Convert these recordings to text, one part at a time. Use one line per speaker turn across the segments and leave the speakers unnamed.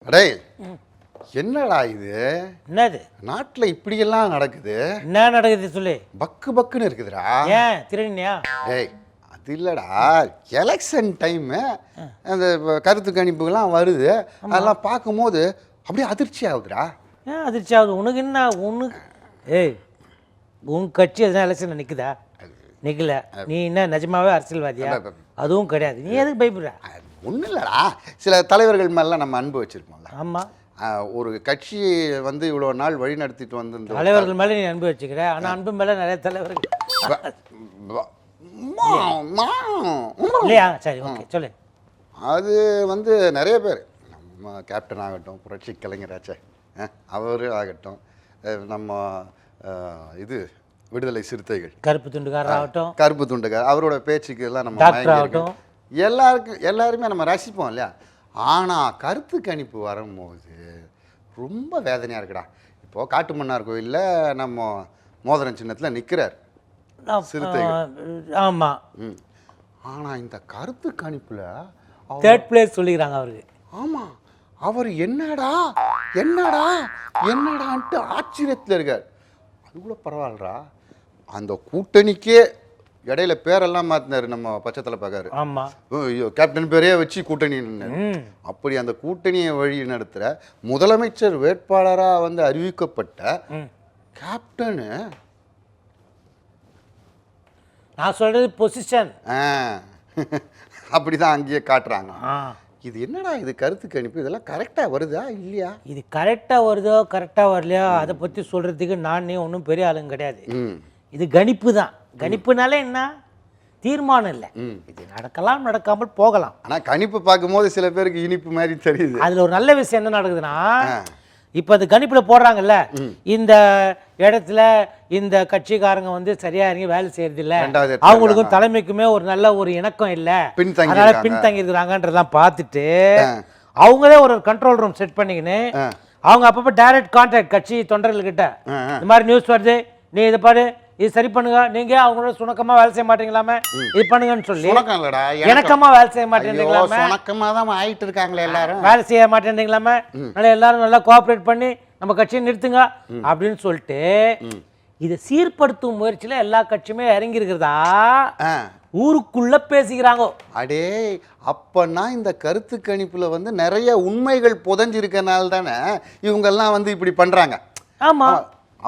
அடேய் என்னடா இது?
என்னது
நாட்டுல இப்படியெல்லாம் நடக்குது.
என்ன நடக்குது சொல்லு.
பக்கு பக்குன்னு இருக்குதுடா.
ஏன் திருநியா?
டேய் அது இல்லடா, எலெக்ஷன் டைம் அந்த கருத்து கணிப்புகள்லாம் வருது. அதெல்லாம் பார்க்கும்போது அப்படியே அதிர்ச்சி ஆகுதுடா.
ஏன் அதிர்ச்சி ஆகுது உனக்கு? என்ன உனக்கு? ஏய் உன் கட்சி எதுனா எலெக்ஷனில் நிற்குதா? நிற்கல. நீ என்ன நிஜமாவே அரசியல்வாதியா? அதுவும் கிடையாது. நீ எதுக்கு பயப்படுற?
ஒன்றும் இல்லைடா, சில தலைவர்கள் மேலாம் நம்ம அன்பு வச்சுருப்போம்ல.
ஆமாம்,
ஒரு கட்சி வந்து இவ்வளோ நாள் வழி நடத்திட்டு வந்து
தலைவர்கள் மேலே நீ அன்பு வச்சுக்கிற. ஆனால் அன்பு மேலே நிறைய தலைவர்கள் இல்லையா? சரி, ஓகே சொல்லு.
அது வந்து நிறைய பேர், நம்ம கேப்டன் ஆகட்டும், புரட்சி கலைஞராச்சே அவர் ஆகட்டும், நம்ம இது விடுதலை சிறுத்தைகள்
கருப்பு துண்டுக்காரர் ஆகட்டும்,
கருப்பு துண்டுக்கார் அவரோட பேச்சுக்கு எல்லாம் நம்ம
டாக்டர் ஆகட்டும்,
எல்லாருமே நம்ம ரசிப்போம் இல்லையா? ஆனால் கருத்து கணிப்பு வரும்போது ரொம்ப வேதனையாக இருக்குடா. இப்போது காட்டுமன்னார் கோயிலில் நம்ம மோதிரம் சின்னத்தில் நிற்கிறார் சிறுத்தைகள்.
ஆமாம்.
ஆனால் இந்த கருத்து கணிப்பில்
தேர்ட் பிளேஸ் சொல்லிக்கிறாங்க அவருக்கு.
ஆமாம், அவர் என்னடா என்னடா என்னடான்ட்டு ஆச்சரியத்தில் இருக்கார். அது கூட பரவாயில்லடா, அந்த கூட்டணிக்கே இடையில பேரெல்லாம் மாற்றினார் நம்ம பச்சைத்தலை பார்க்காரு.
ஆமாம்,
ஐயோ கேப்டன் பேரையே வச்சு கூட்டணி. அப்படி அந்த கூட்டணியை வழி நடத்துகிற முதலமைச்சர் வேட்பாளராக வந்து அறிவிக்கப்பட்ட கேப்டனு,
நான் சொல்றது பொசிஷன்
அப்படிதான் அங்கேயே காட்டுறாங்க. இது என்னடா இது கருத்து கணிப்பு, இதெல்லாம் கரெக்டாக வருதா இல்லையா?
இது கரெக்டாக வருதோ கரெக்டாக வரலையோ அதை பற்றி சொல்கிறதுக்கு நானே ஒன்றும் பெரிய ஆளுங்க கிடையாது. இது கணிப்பு தான். கணிப்புனாலே என்ன, தீர்மானம் இல்லை. இது நடக்கலாம் நடக்காமல் போகலாம்.
ஆனால் கணிப்பு பார்க்கும்போது சில பேருக்கு இனிப்பு மாதிரி தெரியுது.
அதில் ஒரு நல்ல விஷயம் என்ன நடக்குதுன்னா, இப்போ அது கணிப்பில் போடுறாங்கல்ல, இந்த இடத்துல இந்த கட்சிக்காரங்க வந்து சரியா இறங்கி வேலை செய்யறது இல்லை, அவங்களுக்கும் தலைமைக்குமே ஒரு நல்ல ஒரு இணக்கம் இல்லை, அதனால பின்தங்கி இருக்கிறாங்கன்றதான் பார்த்துட்டு அவங்களே ஒரு கண்ட்ரோல் ரூம் செட் பண்ணிக்கின்னு அவங்க அப்பப்போ டைரக்ட் கான்டாக்ட் கட்சி தொண்டர்கள்கிட்ட, இந்த மாதிரி நியூஸ் வருது, நீ இதை பாரு, இது சரி பண்ணுங்க, நீங்க அவங்களோட சுணக்கமா வேலை செய்ய மாட்டீங்களாமே, இது பண்ணுங்கன்னு சொல்லி இணக்கமா வேலை செய்ய மாட்டேங்கிறீங்களாமே,
சுணக்கமா தான் ஆயிட்டு இருக்காங்களே எல்லாரும்,
வேலை செய்ய மாட்டேங்கிறீங்களாமே, நல்லா எல்லாரும் நல்லா கோஆப்ரேட் பண்ணி நம்ம கட்சியை நிறுத்துங்க அப்படின்னு சொல்லிட்டு இதை சீர்படுத்தும் முயற்சியில எல்லா கட்சியுமே இறங்கி இருக்கிறதா ஊருக்குள்ள பேசிக்கிறாங்க.
அடே அப்பன்னா இந்த கருத்து கணிப்புல வந்து நிறைய உண்மைகள் புதஞ்சிருக்கனால தானே இவங்கெல்லாம் வந்து இப்படி பண்றாங்க.
ஆமா,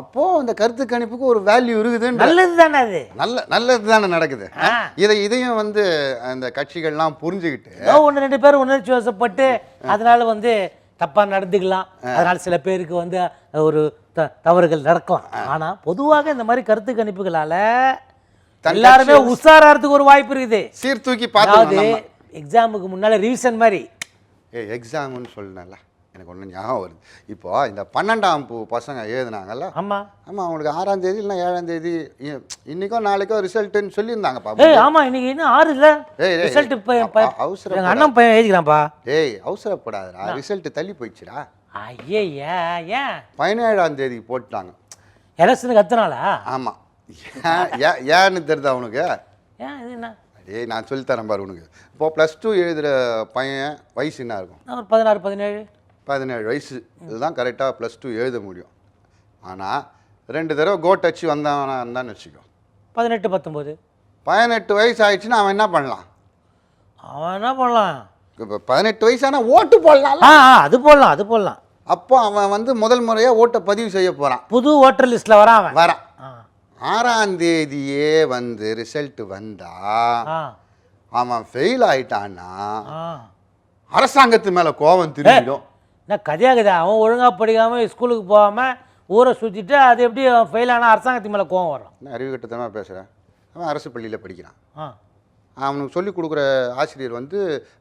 அப்போ அந்த கருத்து கணிப்புக்கு ஒரு வேல்யூ இருக்குது.
நல்லது தானே, அது
நல்லது தானே நடக்குது. இதையும் வந்து அந்த கட்சிகள்லாம் புரிஞ்சுக்கிட்டு
ஒன்று ரெண்டு பேர் உணர்ச்சி வசப்பட்டு அதனால வந்து தப்பா நடந்துக்கலாம், அதனால சில பேருக்கு வந்து ஒரு தவறுகள் நடக்கும். ஆனா பொதுவாக இந்த மாதிரி கருத்து கணிப்புகளால எல்லாருமே உஷாராகிறதுக்கு ஒரு வாய்ப்பு இருக்குது.
சீர்தூக்கி பார்த்து
எக்ஸாமுக்கு முன்னால ரிவிஷன் மாதிரி.
எக்ஸாம்னு சொல்லணும்ல, எனக்கு ஒன்று ஞாபகம் வருது. இப்போ இந்த 12ஆம் பசங்க எழுதுனாங்கல்ல,
ஆமாம்
ஆமாம், அவங்களுக்கு 6ஆம் தேதி இல்லைனா 7ஆம் தேதி இன்னைக்கோ நாளைக்கோ ரிசல்ட்டுன்னு சொல்லியிருந்தாங்கப்பா.
ஆமாம், இன்னைக்கு இன்னும் 6 இல்லை ரிசல்ட்.
அவசரம்
அண்ணன் பையன் எழுதிக்கிறான்ப்பா.
அவசரப்படாதடா, ரிசல்ட் தள்ளி போயிடுச்சுடா.
ஐயா, ஏன்
17ஆம் தேதி போட்டாங்க
எலெக்ஷனுக்கு கத்துனாலா?
ஆமாம், ஏன்னு தெரியுதா உனக்கு?
ஏன் இது என்ன?
நான் சொல்லித்தரேன் பாரு உனக்கு. இப்போ +2 எழுதுகிற பையன் வயசு என்ன இருக்கும்?
ஒரு 16
17 வயசு. இதுதான் கரெக்டாக +2 எழுத முடியும். ஆனால் 2 தடவை கோட் அடிச்சு வந்தான்னு வச்சுக்கோ,
18 19
18 வயசு ஆயிடுச்சுன்னா அவன் என்ன பண்ணலாம்? இப்போ 18 வயசானா ஓட்டு போடலாம்.
அது போடலாம்.
அப்போ அவன் வந்து முதல் முறையாக ஓட்டை பதிவு செய்ய போகிறான்,
புது ஓட்டர் லிஸ்ட்டில் வரான்.
6ஆம் தேதியே வந்து ரிசல்ட் வந்தா அவன் ஃபெயில் ஆயிட்டான்னா அரசாங்கத்து மேலே கோபம் திரும்பிடும்.
என்ன கதையாகுதா? அவன் ஒழுங்காக படிக்காமல் ஸ்கூலுக்கு போகாமல் ஊரை சுற்றிட்டு அது எப்படி ஃபெயில் ஆனால் அரசாங்கத்து மேலே கோபம் வரும்?
என்ன அறிவு கட்டத்தனமாக பேசுகிறேன். அவன் அரசு பள்ளியில் படிக்கிறான். அவனுக்கு சொல்லிக் கொடுக்குற ஆசிரியர் வந்து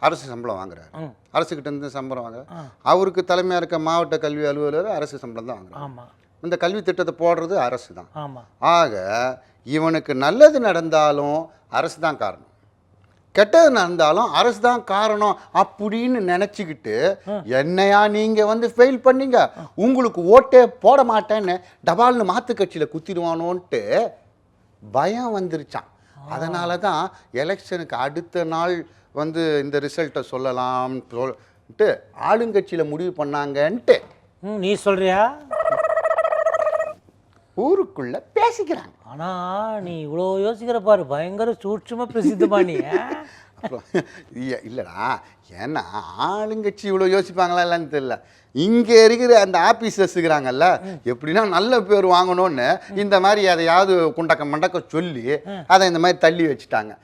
அரசு சம்பளம் வாங்குறாரு, அரசுக்கிட்ட இருந்து சம்பளம் வாங்குறாரு. அவருக்கு தலைமையாக இருக்க மாவட்ட கல்வி அலுவலர் அரசு சம்பளம் தான் வாங்குறாரு. இந்த கல்வி திட்டத்தை போடுறது அரசு தான். ஆக இவனுக்கு நல்லது நடந்தாலும் அரசு தான் காரணம், கெட்டது நடந்தாலும் அரசு தான் காரணம் அப்படின்னு நினச்சிக்கிட்டு என்னையா நீங்கள் வந்து ஃபெயில் பண்ணீங்க, உங்களுக்கு ஓட்டே போட மாட்டேன்னு டபால்னு மாற்று கட்சியில் குத்திடுவானோன்ட்டு பயம் வந்துருச்சான். அதனால தான் எலெக்ஷனுக்கு அடுத்த நாள் வந்து இந்த ரிசல்ட்டை சொல்லலாம் ஆளுங்கட்சியில் முடிவு பண்ணாங்கன்ட்டு
நீ சொல்றியா?
ஊருக்குள்ள பேசிக்கிறாங்க.
ஆனா நீ இவ்வளோ யோசிக்கிற பாரு, பயங்கர சூட்சமா பிரசித்தமா நீ.
இல்லைடா, ஏன்னா ஆளுங்கட்சி இவ்வளோ யோசிப்பாங்களா இல்லைன்னு தெரியல. இங்கே இருக்கிற அந்த ஆஃபீஸர்ஸ் இருக்கிறாங்கல்ல, எப்படின்னா நல்ல பேர் வாங்கணும்னு இந்த மாதிரி எதையாவது குண்டக்க மண்டக்க சொல்லி அதை இந்த மாதிரி தள்ளி வச்சுட்டாங்க.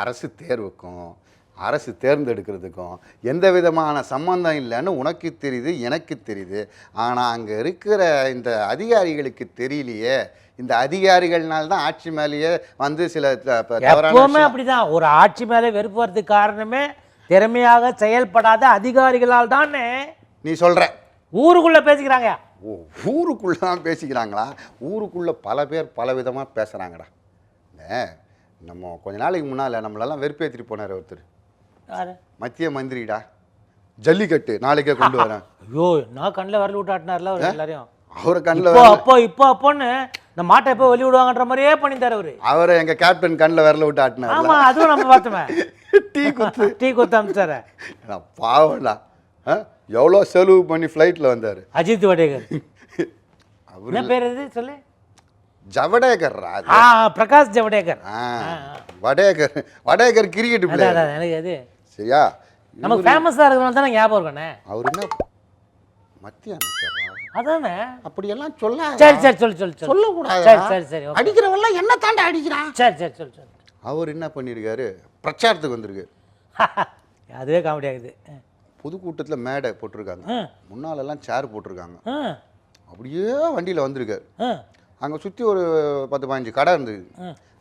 அரசு தேர்வுக்கும் அரசு தேர்ந்தெடுக்கிறதுக்கும் எந்த விதமான சம்பந்தம் இல்லைன்னு உனக்கு தெரியுது, எனக்கு தெரியுது. ஆனால் அங்கே இருக்கிற இந்த அதிகாரிகளுக்கு தெரியலையே. இந்த அதிகாரிகள்னால்தான் ஆட்சி மேலேயே வந்து சில
எப்பவுமே அப்படிதான். ஒரு ஆட்சி மேலே வெறுப்பு வரதுக்கு காரணமே திறமையாக செயல்படாத அதிகாரிகளால் தானே.
நீ சொல்ற
ஊருக்குள்ள பேசிக்கிறாங்க.
ஓ, ஊருக்குள்ள தான் பேசிக்கிறாங்களா? ஊருக்குள்ள பல பேர் பல விதமாக பேசுகிறாங்கடா. நம்ம கொஞ்ச நாளைக்கு முன்னால் நம்மளெல்லாம் வெறுப்பேற்றிட்டு போனார் ஒருத்தர், மத்திய மந்திரிடா. ஜல்லிக்கட்டு நாளைக்கே கொண்டு வரேன்.
ஐயோ, நான் கண்ணில் வரல விட்டாட்டினார்ல அவர் எல்லாரையும்.
அவரை கண்ணில்
அப்போன்னு இந்த மாட்டை எப்போ வெளிய விடுவாங்கன்ற மாதிரியே பண்ணிட்டார் அவரு.
அவரை எங்க கேப்டன் கண்ணில் வரல விட்டு ஆட்டினார்.
ஆமா, அதுவும் நம்ம பார்த்தோமே. டீ குத்து அமிச்சாரு.
பாவம்டா, எவ்வளோ செலவு பண்ணி ஃப்ளைட்டில் வந்தார்.
அஜித் வடேகர். என்ன பேர் இது சொல்லு?
ஜவடேகர்.
பிரகாஷ் ஜவடேகர்.
Wadekar cricket player.
எனக்கு அது சரியா நமக்கு ஃபேமஸா இருக்கணும் தானே ஞாபகம் இருக்கனே.
அவர் என்ன மத்திய அமைச்சர்
அதானே?
அப்படியெல்லாம் சொல்ல.
சரி சரி சொல்லு
சொல்லக்கூடாது.
சரி சரி
அடிக்கிறவெல்லாம் என்ன தாண்ட அடிக்கிறான்.
சரி சொல்லு.
அவர் என்ன பண்ணியிருக்காரு, பிரச்சாரத்துக்கு வந்திருக்கு.
அதுவே காமெடி ஆகுது.
பொதுக்கூட்டத்தில் மேடை போட்டிருக்காங்க, முன்னாலெல்லாம் சேர் போட்டிருக்காங்க. அப்படியே வண்டியில் வந்திருக்காரு. அங்கே சுற்றி ஒரு 10-15 கடை இருந்தது.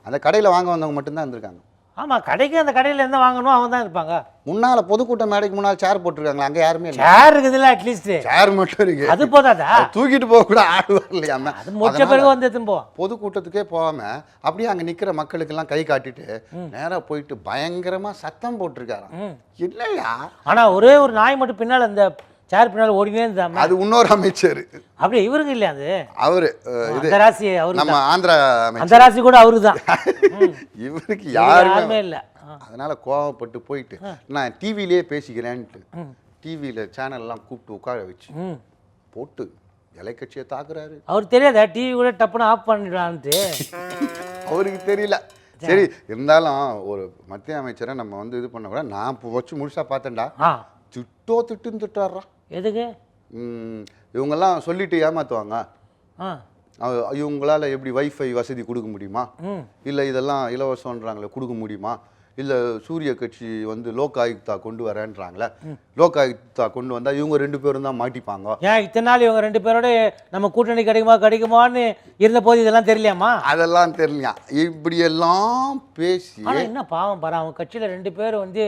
அந்த கடையில் வாங்க வந்தவங்க மட்டும்தான் இருந்திருக்காங்க.
ஆமாம், கடைக்கு அந்த கடையில் இருந்து வாங்கணும் அவங்க தான் இருப்பாங்க.
முன்னால் பொதுக்கூட்ட மேடைக்கு முன்னால் சேர் போட்டிருக்காங்களா, அங்கே யாருமே இல்லை.
சேர் இருக்குதுல்ல, அட்லீஸ்ட்
சேர் மட்டும் இருக்கு.
அது போதாதா?
தூக்கிட்டு போக கூட ஆள் வரலையாம.
அது முடிச்ச பிறகு வந்து போவோம்.
பொதுக்கூட்டத்துக்கே போகாமல் அப்படியே அங்கே நிற்கிற மக்களுக்கெல்லாம் கை காட்டிட்டு நேராக போயிட்டு பயங்கரமாக சத்தம் போட்டிருக்காராம். இல்லையா?
ஆனால் ஒரே ஒரு நாய் மட்டும் பின்னால் அந்த சேர் பின்னால் ஓடினே இருந்தா.
அது இன்னொரு அமைச்சர்.
அப்படியே இவருக்கு இல்லையா? அது
அவரு
அந்த ராசி, அவரு
நம்ம ஆந்திரா
அந்த ராசி கூட அவரு தான்.
இவருக்கு யாருமே
இல்லை.
அதனால கோவப்பட்டு போயிட்டு நான் டிவிலேயே பேசிக்கிறேன்ட்டு டிவியில் சேனல்லாம் கூப்பிட்டு உட்கார வச்சு போட்டு இலைக்கட்சியை தாக்குறாரு.
அவருக்கு தெரியாதா டிவி கூட டப்புன்னு ஆஃப் பண்ணிடுவான்ட்டு?
அவருக்கு தெரியல. சரி, இருந்தாலும் ஒரு மத்திய அமைச்சரை நம்ம வந்து இது பண்ண கூட நான் வச்சு முழுசா பார்த்தேன்டா. திட்டுன்னு திட்டாடுறா.
எதுக்கு?
இவங்கெல்லாம் சொல்லிட்டு ஏமாத்துவாங்க. இவங்களால எப்படி வைஃபை வசதி கொடுக்க முடியுமா, இல்லை இதெல்லாம் இலவசம்ன்றாங்களே கொடுக்க முடியுமா, இல்லை சூரிய கட்சி வந்து லோக் ஆயுக்தா கொண்டு வரேன்றாங்களே, லோக் ஆயுக்தா கொண்டு வந்தால் இவங்க 2 பேரும் தான் மாட்டிப்பாங்க.
ஏன் இத்தனை நாள் இவங்க 2 பேரோட நம்ம கூட்டணி கிடைக்குமான்னு இருந்த போது இதெல்லாம் தெரியலையாமா?
அதெல்லாம் தெரியலையா? இப்படியெல்லாம் பேசி
என்ன பாவம் பாரு, அவங்க கட்சியில் 2 பேர் வந்து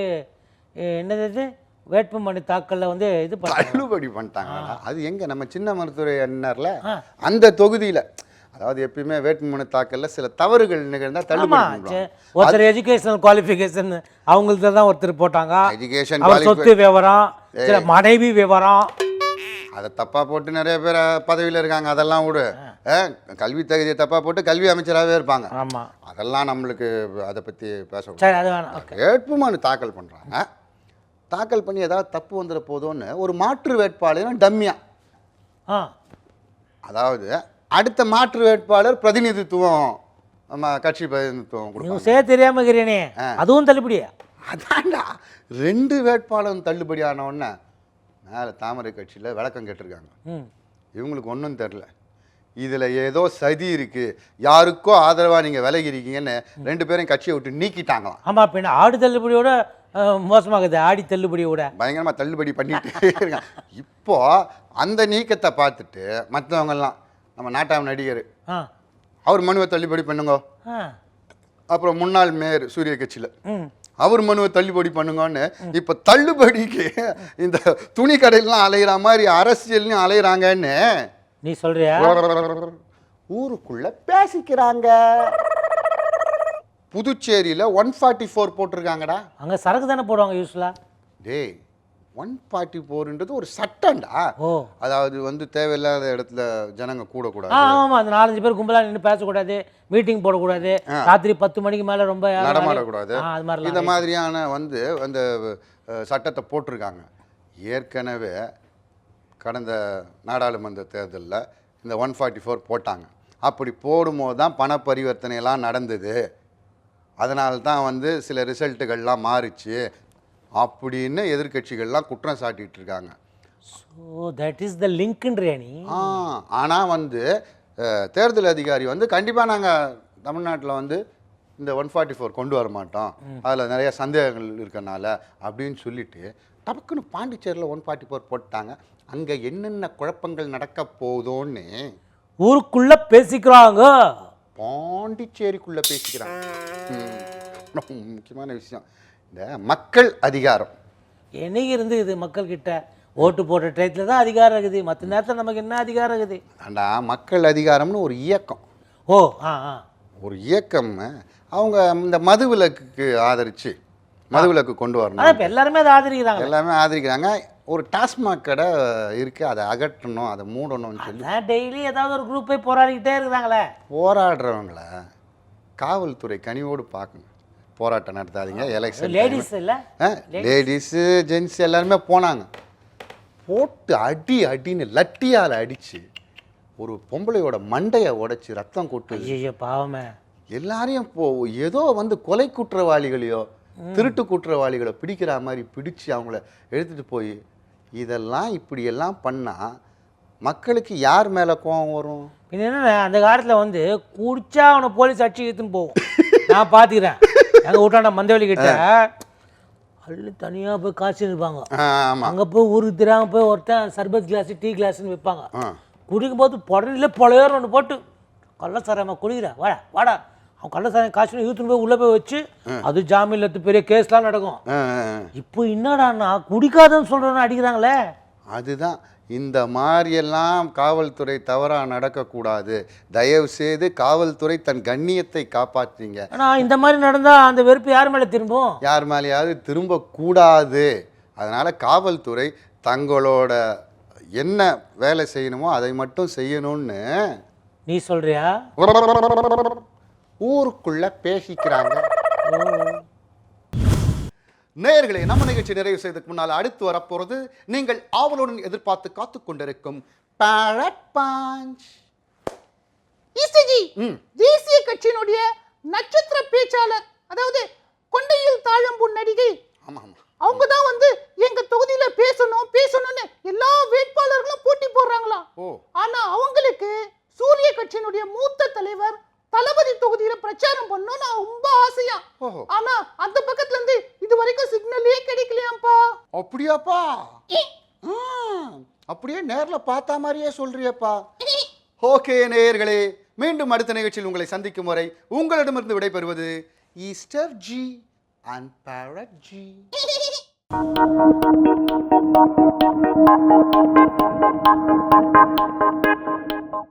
என்னது வேட்புமனு தாக்கல்ல வந்து இது
தள்ளுபடி பண்ணிட்டாங்க. அது எங்க நம்ம சின்ன மருத்துவரை எண்ணர்ல அந்த தொகுதியில், அதாவது எப்பயுமே வேட்புமனு தாக்கல்ல சில தவறுகள் நிகழ்ந்தா தள்ளுபடி.
ஒருத்தர் எஜுகேஷனல் குவாலிஃபிகேஷன் அவங்களுக்கு தான் ஒருத்தர் போட்டாங்க.
எஜுகேஷன்
சொத்து விவரம், சில மனைவி விவரம்,
அதை தப்பா போட்டு நிறைய பேர் பதவியில் இருக்காங்க. அதெல்லாம் விடு. கல்வி தகுதியை தப்பா போட்டு கல்வி அமைச்சராகவே இருப்பாங்க.
ஆமா,
அதெல்லாம் நம்மளுக்கு அதை பற்றி பேச. வேட்புமனு தாக்கல் பண்றாங்க, தாக்கல் பண்ணி ஏதாவது தப்பு வந்துட போதோன்னு ஒரு மாற்று வேட்பாளரும் டம்மியா, அதாவது அடுத்த மாற்று வேட்பாளர் பிரதிநிதித்துவம், நம்ம கட்சி பிரதிநிதித்துவம் கொடுக்கும்.
தெரியாம இருக்கிறேனே, அதுவும் தள்ளுபடியா?
அதான்டா 2 வேட்பாளரும் தள்ளுபடி ஆனவுடனே மேலே தாமரை கட்சியில் விளக்கம் கேட்டிருக்காங்க. இவங்களுக்கு ஒன்றும் தெரில, இதில் ஏதோ சதி இருக்குது, யாருக்கோ ஆதரவாக நீங்கள் விலகி இருக்கீங்கன்னு 2 பேரையும் கட்சியை விட்டு நீக்கிட்டாங்களாம்.
ஆமாம், பின்ன ஆடு தள்ளுபடியோட மோசமாகுது, ஆடி தள்ளுபடியோட
பயங்கரமாக தள்ளுபடி பண்ணிட்டு இருக்காங்க. இப்போ அந்த நீக்கத்தை பார்த்துட்டு மற்றவங்கெல்லாம், நம்ம நாட்டாம நடிகர் அவர் மனுவை தள்ளுபடி பண்ணுங்க, அப்புறம் முன்னாள் மேயர் சூரிய கட்சியில் அவர் மனுவை தள்ளுபடி பண்ணுங்கன்னு இப்போ தள்ளுபடிக்கு இந்த துணி கடையிலாம் அலையிற மாதிரி அரசியல்லையும் அலையிறாங்கன்னு
நீ சொல்றியா?
ஊருக்குள்ள பேசிக்கிறாங்க. புதுச்சேரியில் 144 போட்டிருக்காங்கடா.
அங்கே சரக்கு தானே போடுவாங்க யூஸ்வலா.
டேய், 144ன்றது ஒரு சட்டம்டா. அதாவது வந்து தேவையில்லாத இடத்துல ஜனங்க கூடக்கூடாது.
ஆமாம், அந்த 4-5 பேர் கும்பலாக நின்று பேசக்கூடாது, மீட்டிங் போடக்கூடாது, ராத்திரி 10 மணிக்கு மேலே ரொம்ப
நடமாடக்கூடாது. இந்த மாதிரியான வந்து அந்த சட்டத்தை போட்டிருக்காங்க. ஏற்கனவே கடந்த நாடாளுமன்ற தேர்தலில் இந்த 144 போட்டாங்க. அப்படி போடும்போது தான் பண பரிவர்த்தனையெல்லாம் நடந்தது, அதனால தான் வந்து சில ரிசல்ட்டுகள்லாம் மாறிச்சு அப்படின்னு எதிர்க்கட்சிகள்லாம் குற்றம் சாட்டிகிட்டு இருக்காங்க.
ஸோ தட் இஸ் த லிங்க்ன்றே நீ.
ஆனால் வந்து தேர்தல் அதிகாரி வந்து கண்டிப்பாக நாங்கள் தமிழ்நாட்டில் வந்து இந்த 144 கொண்டு வர மாட்டோம், அதில் நிறைய சந்தேகங்கள் இருக்கனால அப்படின்னு சொல்லிட்டு டபக்குன்னு பாண்டிச்சேரியில் 144 போட்டாங்க. அங்கே என்னென்ன குழப்பங்கள் நடக்க போதோன்னு
ஊருக்குள்ள பேசிக்கிறாங்க,
பாண்டிச்சேரிக்குள்ளே பேசிக்கிறாங்க. முக்கியமான விஷயம் இந்த மக்கள் அதிகாரம்.
என்னைக்கு இருந்து இது மக்கள்கிட்ட ஓட்டு போட்ட டயத்தில் தான் அதிகாரம் இருக்குது, மற்ற நேரத்தில் நமக்கு என்ன அதிகாரம் இருக்குது?
ஆண்டா மக்கள் அதிகாரம்னு ஒரு இயக்கம்.
ஓ ஆ ஆ
ஒரு இயக்கம் அவங்க இந்த மதுவிலக்குக்கு ஆதரித்து மதுவிலக்கு கொண்டு வரணும்.
இப்போ எல்லாருமே அதை ஆதரிக்கிறாங்க,
எல்லாமே ஆதரிக்கிறாங்க. ஒரு டாஸ்மாக் கடை இருக்குது, அதை அகற்றணும், அதை மூடணும்னு சொல்லி
டெய்லி ஏதாவது ஒரு குரூப் போய் போராடிக்கிட்டே இருக்கிறாங்களே.
போராடுறவங்கள காவல்துறை கனிவோடு பார்க்கணும். போராட்டம் நடத்தாதீங்க. எலெக்ஷன்
லேடிஸ் இல்லை,
லேடிஸு ஜென்ஸ் எல்லாருமே போனாங்க. போட்டு அடின்னு லட்டியால் அடித்து ஒரு பொம்பளையோட மண்டையை உடைச்சி ரத்தம் கொட்டு.
ஐயோ பாவமே.
எல்லாரையும் ஏதோ வந்து கொலை குற்றவாளிகளையோ திருட்டு குற்றவாளிகளை பிடிக்கிற மாதிரி பிடிச்சி அவங்கள எடுத்துகிட்டு போய் இதெல்லாம் இப்படியெல்லாம் பண்ணால் மக்களுக்கு யார் மேலே கோவம் வரும்?
இது என்ன, அந்த காலத்தில் வந்து குடிச்சா அவனை போலீஸ் அடிச்சு இழுத்துன்னு போகும். நான் பார்த்துக்கிறேன், எங்கள் வீட்டாண்ட மந்தவெளி கிட்ட அள்ளு தனியாக போய் காய்ச்சி இருப்பாங்க. அங்கே போய் ஊருக்கு தெரியாமல் போய் ஒருத்தன் சர்பத் கிளாஸு டீ கிளாஸ்ன்னு வைப்பாங்க. குடிக்கும் போது புடனில் பொழையோர் ஒன்று போட்டு கள்ளசாராம குடிக்கிற வாடா வாடா, அவன் கள்ளசாரம் காய்ச்சி இழுத்துன்னு போய் உள்ளே போய் வச்சு அது ஜாமீனில் எடுத்து பெரிய கேஸ்லாம் நடக்கும். இப்போ என்னடாண்ணா குடிக்காதன்னு சொல்கிறோன்னு அடிக்கிறாங்களே.
அதுதான் இந்த மாதிரியெல்லாம் காவல்துறை தவறாக நடக்கக்கூடாது. தயவு செய்து காவல்துறை தன் கண்ணியத்தை காப்பாற்றுங்க.
ஆனால் இந்த மாதிரி நடந்தால் அந்த வெறுப்பு யார் மேலே திரும்பும்?
யார் மேலேயாவது திரும்பக்கூடாது. அதனால் காவல்துறை தங்களோட என்ன வேலை செய்யணுமோ அதை மட்டும் செய்யணும்னு
நீ சொல்றியா?
ஊருக்குள்ள பேசிக்கிறாங்க. நேயர்களே, நம்ம நிகழ்ச்சி நிறைவு செய்ததுக்கு முன்னால் அடுத்து வரப்போறது நீங்கள் ஆவலுடன் எதிர்பார்த்து காத்துக் கொண்டிருக்கும் பரட் பஞ்ச்.
தேசிய கட்சியினுடைய நட்சத்திர பேச்சாளர், அதாவது கொண்டையில் தாழம்பூ நடிகை, அவங்க தான் வந்து எங்க தொகுதியில பேசணும்னு எல்லா வேட்பாளர்களும் போட்டி போடுறாங்களாம். ஆனா அவங்களுக்கு சூரிய கட்சியினுடைய மூத்த தலைவர் தளபதி தொகுதியில பிரச்சாரம் பண்ணணும்னு ரொம்ப ஆசையா. ஆனா அந்த பக்கத்துல இருந்து இது வரைக்கும் சிக்னலே கிடைக்கலையாம்பா.
அப்படியாப்பா? அப்படியே நேர்ல பார்த்த மாதிரியே சொல்றியப்பா. ஓகே நேயர்களே, மீண்டும் அடுத்த நிகழ்ச்சியில் உங்களை சந்திக்கும் வரை உங்களிடமிருந்து விடைபெறுவது ஈஸ்டர் ஜி அண்ட் பரட் ஜி.